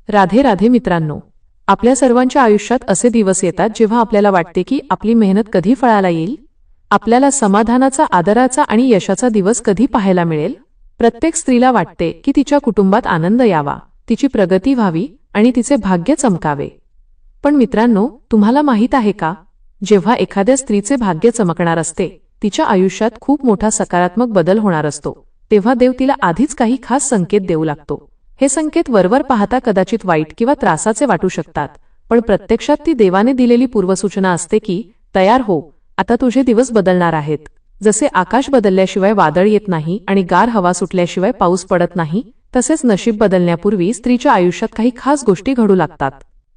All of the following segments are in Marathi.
राधे राधे मित्रांनो, आपल्या सर्वांच्या आयुष्यात असे दिवस येतात जेव्हा आपल्याला वाटते की आपली मेहनत कधी फळाला येईल, आपल्याला समाधानाचा, आदराचा आणि यशाचा दिवस कधी पाहायला मिळेल. प्रत्येक स्त्रीला वाटते की तिच्या कुटुंबात आनंद यावा, तिची प्रगती व्हावी आणि तिचे भाग्य चमकावे. पण मित्रांनो, तुम्हाला माहीत आहे का, जेव्हा एखाद्या स्त्रीचे भाग्य चमकणार असते, तिच्या आयुष्यात खूप मोठा सकारात्मक बदल होणार असतो, तेव्हा देव तिला आधीच काही खास संकेत देऊ लागतो. हे संकेत वरवर पाहता कदाचित वाईट किंवा त्रासाचे वाटू शकतात, पण प्रत्यक्षात ती देवाने दिलेली पूर्वसूचना असते की तयार हो, आता तुझे दिवस बदलणार आहेत. जसे आकाश बदलल्याशिवाय वादळ येत नाही आणि गार हवा सुटल्याशिवाय पाऊस पडत नाही, तसेच नशीब बदलण्यापूर्वी स्त्रीच्या आयुष्यात काही खास गोष्टी घडू लागतात.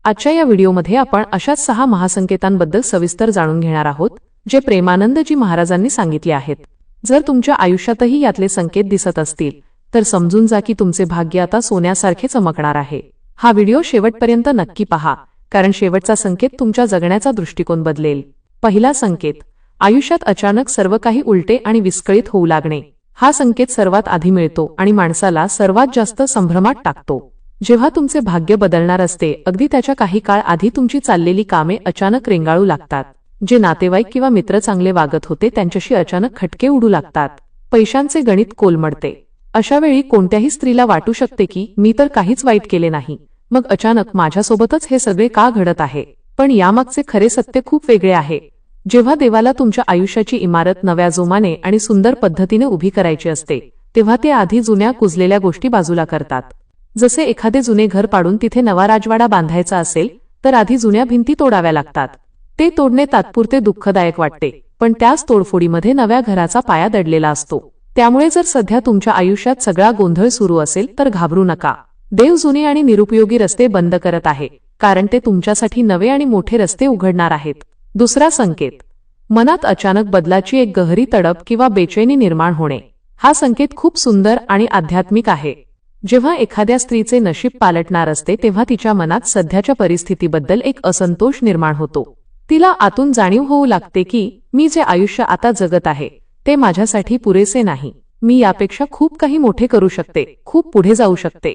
आजच्या या व्हिडिओमध्ये आपण अशाच 6 महासंकेतांबद्दल सविस्तर जाणून घेणार आहोत, जे प्रेमानंदजी महाराजांनी सांगितले आहेत. जर तुमच्या आयुष्यातही यातले संकेत दिसत असतील, तर समजून जा की तुमचे भाग्य आता सोन्यासारखे चमकणार आहे. हा व्हिडिओ शेवटपर्यंत नक्की पहा, कारण शेवटचा संकेत तुमच्या जगण्याचा दृष्टिकोन बदलेल. पहिला संकेत, आयुष्यात अचानक सर्व काही उलटे आणि विस्कळीत होऊ लागणे. हा संकेत सर्वात आधी मिळतो आणि माणसाला सर्वात जास्त संभ्रमात टाकतो. जेव्हा तुमचे भाग्य बदलणार असते, अगदी त्याच्या काही काळ आधी तुमची चाललेली कामे अचानक रेंगाळू लागतात. जे नातेवाईक किंवा मित्र चांगले वागत होते त्यांच्याशी अचानक खटके उडू लागतात. पैशांचे गणित कोलमडते. अशा वेळी कोणत्याही स्त्रीला वाटू शकते की मी तर काहीच वाईट केले नाही, मग अचानक माझ्यासोबतच हे सगळे का घडत आहे. पण यामागचे खरे सत्य खूप वेगळे आहे. जेव्हा देवाला तुमच्या आयुष्याची इमारत नव्या जोमाने आणि सुंदर पद्धतीने उभी करायची असते, तेव्हा ते आधी जुन्या कुजलेल्या गोष्टी बाजूला करतात. जसे एखादे जुने घर पाडून तिथे नवा राजवाडा बांधायचा असेल, तर आधी जुन्या भिंती तोडाव्या लागतात. ते तोडणे तात्पुरते दुःखदायक वाटते, पण त्याच तोडफोडीमध्ये नव्या घराचा पाया दडलेला असतो. त्यामुळे जर सध्या तुमच्या आयुष्यात सगळा गोंधळ सुरू असेल, तर घाबरू नका. देव जुने आणि निरुपयोगी रस्ते बंद करत आहे, कारण ते तुमच्यासाठी नवे आणि मोठे रस्ते उघडणार आहेत. दुसरा संकेत, मनात अचानक बदलाची एक गहरी तडप किंवा बेचैनी निर्माण होणे. हा संकेत खूप सुंदर आणि आध्यात्मिक आहे. जेव्हा एखाद्या स्त्रीचे नशीब पालटणार असते, तेव्हा तिच्या मनात सध्याच्या परिस्थितीबद्दल एक असंतोष निर्माण होतो. तिला आतून जाणीव होऊ लागते की मी जे आयुष्य आता जगत आहे, ते माझ्यासाठी पुरेसे नाही. मी यापेक्षा खूप काही मोठे करू शकते, खूप पुढे जाऊ शकते.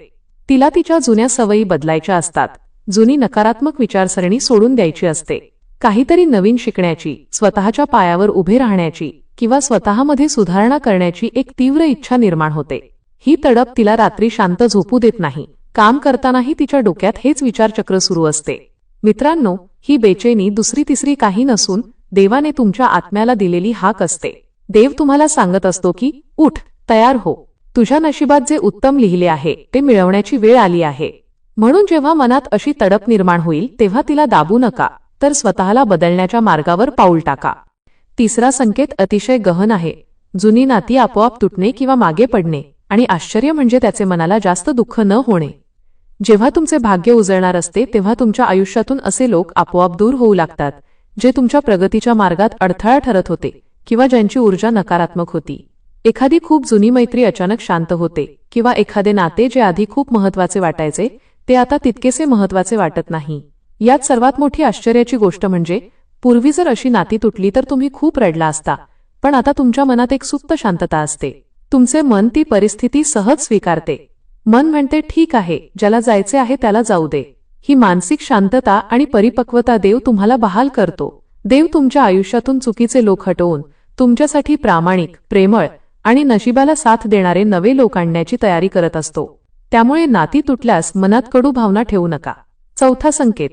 तिला तिच्या जुन्या सवयी बदलायच्या असतात. जुनी नकारात्मक विचारसरणी सोडून द्यायची असते. काहीतरी नवीन शिकण्याची, स्वतःच्या पायावर उभे राहण्याची किंवा स्वतःमध्ये सुधारणा करण्याची एक तीव्र इच्छा निर्माण होते. ही तडप तिला रात्री शांत झोपू देत नाही. काम करतानाही तिच्या डोक्यात हेच विचारचक्र सुरू असते. मित्रांनो, ही बेचैनी दुसरी तिसरी काही नसून देवाने तुमच्या आत्म्याला दिलेली हाक असते. देव तुम्हाला सांगत असतो की उठ, तयार हो. तुझ्या नशिबात जे उत्तम लिहिले आहे ते मिळवण्याची वेळ आली आहे. म्हणून जेव्हा मनात अशी तडप निर्माण होईल, तेव्हा तिला दाबू नका, तर स्वतःला बदलण्याच्या मार्गावर पाऊल टाका. तिसरा संकेत अतिशय गहन आहे. जुनी नाती आपोआप तुटणे किंवा मागे पडणे, आणि आश्चर्य म्हणजे त्याचे मनाला जास्त दुःख न होणे. जेव्हा तुमचे भाग्य उजळणार असते, तेव्हा तुमच्या आयुष्यातून असे लोक आपोआप दूर होऊ लागतात, जे तुमच्या प्रगतीच्या मार्गात अडथळा ठरत होते किंवा ज्यांची ऊर्जा नकारात्मक होती. एखादी खूप जुनी मैत्री अचानक शांत होते, किंवा एखादे नाते जे आधी खूप महत्त्वाचे वाटायचे, ते आता तितकेसे महत्त्वाचे वाटत नाही. यात सर्वात मोठी आश्चर्याची गोष्ट म्हणजे, पूर्वी जर अशी नाती तुटली तर तुम्ही खूप रडला असता, पण आता तुमच्या मनात एक सुप्त शांतता असते. तुमचे मन ती परिस्थिती सहज स्वीकारते. मन म्हणते ठीक आहे, ज्याला जायचे आहे त्याला जाऊ दे. ही मानसिक शांतता आणि परिपक्वता देव तुम्हाला बहाल करतो. देव तुमच्या आयुष्यातून चुकीचे लोक हटवून तुमच्यासाठी प्रामाणिक, प्रेमळ आणि नशिबाला साथ देणारे नवे लोक आणण्याची तयारी करत असतो. त्यामुळे नाती तुटल्यास मनात कडू भावना ठेवू नका. चौथा संकेत,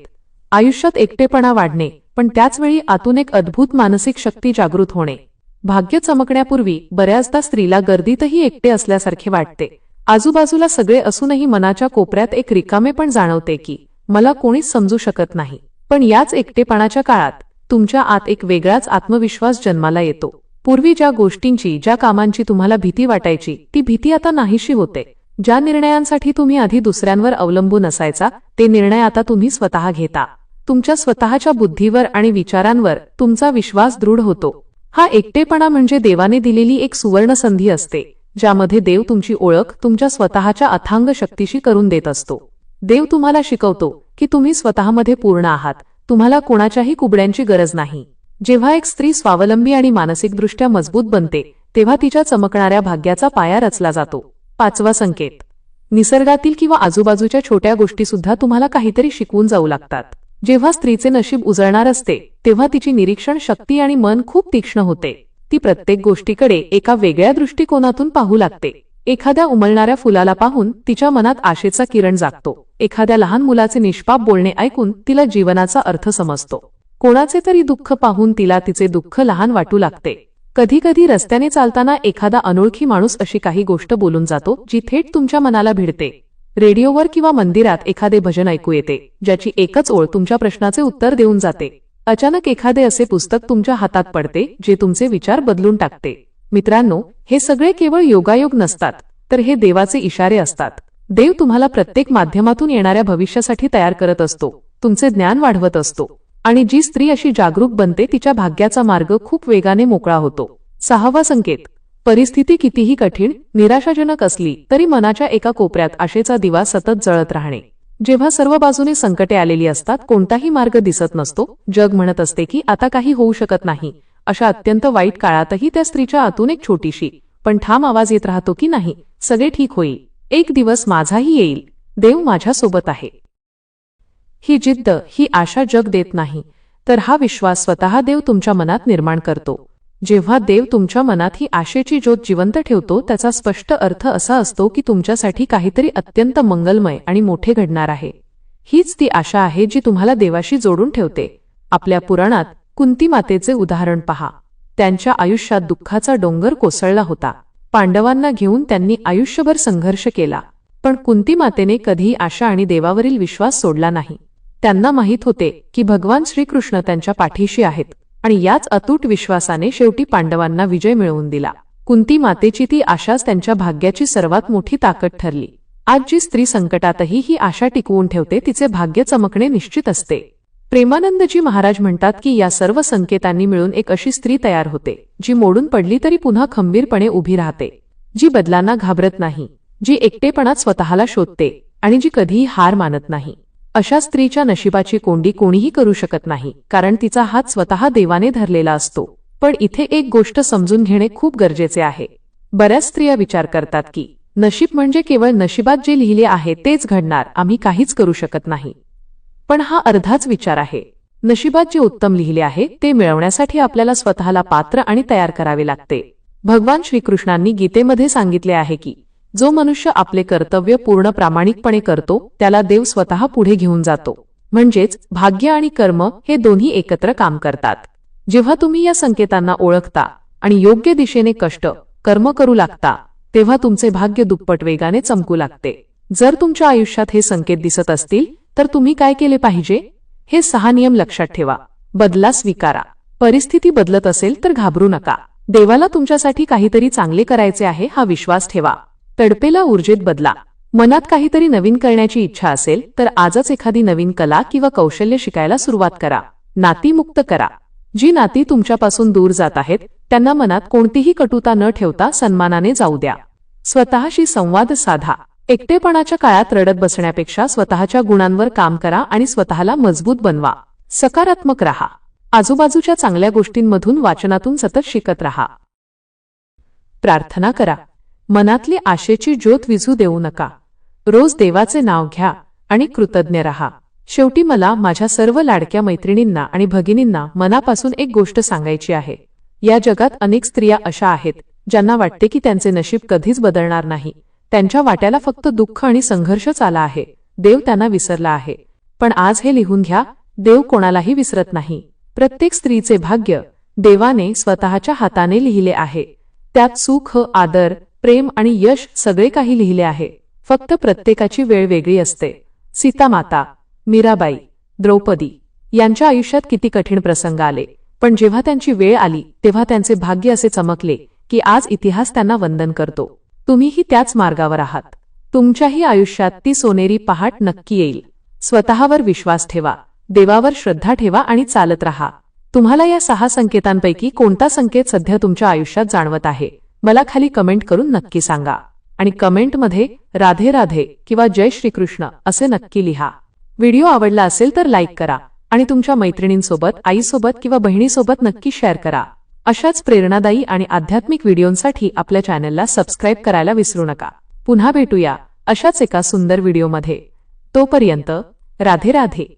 आयुष्यात एकटेपणा वाढणे, पण त्याचवेळी आतून एक अद्भुत मानसिक शक्ती जागृत होणे. भाग्य चमकण्यापूर्वी बऱ्याचदा स्त्रीला गर्दीतही एकटे असल्यासारखे वाटते. आजूबाजूला सगळे असूनही मनाच्या कोपऱ्यात एक रिकामेपण जाणवते की मला कोणीच समजू शकत नाही. पण याच एकटेपणाच्या काळात तुमच्या आत एक वेगळाच आत्मविश्वास जन्माला येतो. पूर्वी ज्या गोष्टींची, ज्या कामांची तुम्हाला भीती वाटायची, ती भीती आता नाहीशी होते. ज्या निर्णयांसाठी तुम्ही आधी दुसऱ्यांवर अवलंबून असायचा, ते निर्णय आता तुम्ही स्वतः घेता. तुमच्या स्वतःच्या बुद्धीवर आणि विचारांवर तुमचा विश्वास दृढ होतो. हा एकटेपणा म्हणजे देवाने दिलेली एक सुवर्ण संधी असते, ज्यामध्ये देव तुमची ओळख तुमच्या स्वतःच्या अथांग शक्तीशी करून देत असतो. देव तुम्हाला शिकवतो की तुम्ही स्वतःमध्ये पूर्ण आहात. तुम्हाला कोणाच्याही कुबड्यांची गरज नाही. जेव्हा एक स्त्री स्वावलंबी आणि मानसिकदृष्ट्या मजबूत बनते, तेव्हा तिच्या चमकणाऱ्या भाग्याचा पाया रचला जातो. पाचवा संकेत, निसर्गातील किंवा आजूबाजूच्या छोट्या गोष्टी सुद्धा तुम्हाला काहीतरी शिकवून जाऊ लागतात. जेव्हा स्त्रीचे नशीब उजळणार असते तेव्हा तिची निरीक्षण शक्ती आणि मन खूप तीक्ष्ण होते. ती प्रत्येक गोष्टीकडे एका वेगळ्या दृष्टिकोनातून पाहू लागते. एखाद्या उमलणाऱ्या फुलाला पाहून तिच्या मनात आशेचा किरण जागतो. एखाद्या लहान मुलाचे निष्पाप बोलणे ऐकून तिला जीवनाचा अर्थ समजतो. कोणाचे तरी दुःख पाहून तिला तिचे दुःख लहान वाटू लागते. कधी कधी रस्त्याने चालताना एखादा अनोळखी माणूस अशी काही गोष्ट बोलून जातो जी थेट तुमच्या मनाला भिडते. रेडिओवर किंवा मंदिरात एखादे भजन ऐकू येते ज्याची एकच ओळ तुमच्या प्रश्नाचे उत्तर देऊन जाते. अचानक एखादे असे पुस्तक तुमच्या हातात पडते जे तुमचे विचार बदलून टाकते. मित्रांनो, हे सगळे केवळ योगायोग नसतात, तर हे देवाचे इशारे असतात. देव तुम्हाला प्रत्येक माध्यमातून येणाऱ्या भविष्यासाठी तयार करत असतो, तुमचे ज्ञान वाढवत असतो. आणि जी स्त्री अशी जागरूक बनते तिच्या भाग्याचा मार्ग खूप वेगाने मोकळा होतो. 6वा संकेत. परिस्थिती कितीही कठीण, निराशाजनक असली तरी मनाच्या एका कोपऱ्यात आशेचा दिवा सतत जळत राहणे. जेव्हा सर्व बाजूने संकटे आलेली असतात, कोणताही मार्ग दिसत नसतो, जग म्हणत असते की आता काही होऊ शकत नाही, अशा अत्यंत वाईट काळातही त्या स्त्रीच्या आतून एक छोटीशी पण ठाम आवाज येत राहतो की नाही, सगळे ठीक होईल, एक दिवस माझाही येईल, देव माझ्यासोबत आहे. ही जिद्द, ही आशा जग देत नाही, तर हा विश्वास स्वतः देव तुमच्या मनात निर्माण करतो. जेव्हा देव तुमच्या मनात ही आशेची ज्योत जिवंत ठेवतो त्याचा स्पष्ट अर्थ असा असतो की तुमच्यासाठी काहीतरी अत्यंत मंगलमय आणि मोठे घडणार आहे. हीच ती आशा आहे जी तुम्हाला देवाशी जोडून ठेवते. आपल्या पुराणात कुंती मातेचे उदाहरण पहा. त्यांच्या आयुष्यात दुःखाचा डोंगर कोसळला होता. पांडवांना घेऊन त्यांनी आयुष्यभर संघर्ष केला, पण कुंती मातेने कधीही आशा आणि देवावरील विश्वास सोडला नाही. त्यांना माहीत होते की भगवान श्रीकृष्ण त्यांच्या पाठीशी आहेत आणि याच अतूट विश्वासाने शेवटी पांडवांना विजय मिळवून दिला. कुंती मातेची ती आशाच त्यांच्या भाग्याची सर्वात मोठी ताकद ठरली. आज जी स्त्री संकटातही ही आशा टिकवून ठेवते तिचे भाग्य चमकणे निश्चित असते. प्रेमानंदजी महाराज म्हणतात की या सर्व संकेतांनी मिळून एक अशी स्त्री तयार होते जी मोडून पडली तरी पुन्हा खंबीरपणे उभी राहते, जी बदलांना घाबरत नाही, जी एकटेपणात स्वतःला शोधते आणि जी कधीही हार मानत नाही. अशा स्त्रीच्या नशिबाची कोंडी कोणीही करू शकत नाही, कारण तिचा हात स्वतः देवाने धरलेला असतो. पण इथे एक गोष्ट समजून घेणे खूप गरजेचे आहे. बऱ्याच स्त्रिया विचार करतात की नशीब म्हणजे केवळ नशिबात जे लिहिले आहे तेच घडणार, आम्ही काहीच करू शकत नाही. पण हा अर्धाच विचार आहे. नशिबात जे उत्तम लिहिले आहे ते मिळवण्यासाठी आपल्याला स्वतःला पात्र आणि तयार करावे लागते. भगवान श्रीकृष्णांनी गीतेमध्ये सांगितले आहे की जो मनुष्य आपले कर्तव्य पूर्ण प्रामाणिकपणे करतो त्याला देव स्वतः पुढे घेऊन जातो. म्हणजेच भाग्य आणि कर्म हे दोन्ही एकत्र काम करतात. जेव्हा तुम्ही या संकेतांना ओळखता आणि योग्य दिशेने कष्ट कर्म करू लागता तेव्हा तुमचे भाग्य दुप्पट वेगाने चमकू लागते. जर तुमच्या आयुष्यात हे संकेत दिसत असतील तर तुम्ही काय केले पाहिजे? हे 6 नियम लक्षात ठेवा. बदला स्वीकारा. परिस्थिती बदलत असेल तर घाबरू नका. देवाला तुमच्यासाठी काहीतरी चांगले करायचे आहे हा विश्वास ठेवा. तडपेला ऊर्जेत बदला. मनात काहीतरी नवीन करण्याची इच्छा असेल तर आजच एखादी नवीन कला किंवा कौशल्य शिकायला सुरुवात करा. नाती मुक्त करा. जी नाती तुमच्यापासून दूर जात आहेत त्यांना मनात कोणतीही कटुता न ठेवता सन्मानाने जाऊ द्या. स्वतःशी संवाद साधा. एकटेपणाच्या काळात रडत बसण्यापेक्षा स्वतःच्या गुणांवर काम करा आणि स्वतःला मजबूत बनवा. सकारात्मक राहा. आजूबाजूच्या चांगल्या गोष्टींमधून वाचनातून सतत शिकत राहा. प्रार्थना करा. मनातली आशेची ज्योत विझू देऊ नका. रोज देवाचे नाव घ्या आणि कृतज्ञ राहा. शेवटी मला माझ्या सर्व लाडक्या मैत्रिणींना आणि भगिनींना मनापासून एक गोष्ट सांगायची आहे. या जगात अनेक स्त्रिया अशा आहेत ज्यांना वाटते की त्यांचे नशीब कधीच बदलणार नाही. त्यांच्या वाट्याला फक्त दुःख आणि संघर्षच आला आहे. देव त्यांना विसरला आहे. पण आज हे लिहून घ्या, देव कोणालाही विसरत नाही. प्रत्येक स्त्रीचे भाग्य देवाने स्वतःच्या हाताने लिहिले आहे. त्यात सुख, आदर, प्रेम आणि यश सगळे काही लिहिले आहे. फक्त प्रत्येकाची वेळ वेगळी असते. सीता माता, मीराबाई, द्रौपदी यांच्या आयुष्यात किती कठीण प्रसंग आले, पण जेव्हा त्यांची वेळ आली तेव्हा त्यांचे भाग्य असे चमकले की आज इतिहास त्यांना वंदन करतो. तुम्हीही त्याच मार्गावर आहात. तुमच्याही आयुष्यात ती सोनेरी पहाट नक्की येईल. स्वतःवर विश्वास ठेवा, देवावर श्रद्धा ठेवा आणि चालत राहा. तुम्हाला या 6 संकेतांपैकी कोणता संकेत सध्या तुमच्या आयुष्यात जाणवत आहे मला खाली कमेंट करून नक्की सांगा. आणि कमेंटमध्ये राधे राधे किंवा जय श्रीकृष्ण असे नक्की लिहा. व्हिडिओ आवडला असेल तर लाईक करा आणि तुमच्या मैत्रिणींसोबत, आईसोबत किंवा बहिणीसोबत नक्की शेअर करा. अशाच प्रेरणादायी आणि आध्यात्मिक व्हिडिओंसाठी आपल्या चॅनलला सबस्क्राईब करायला विसरू नका. पुन्हा भेटूया अशाच एका सुंदर व्हिडिओमध्ये. तोपर्यंत राधे राधे.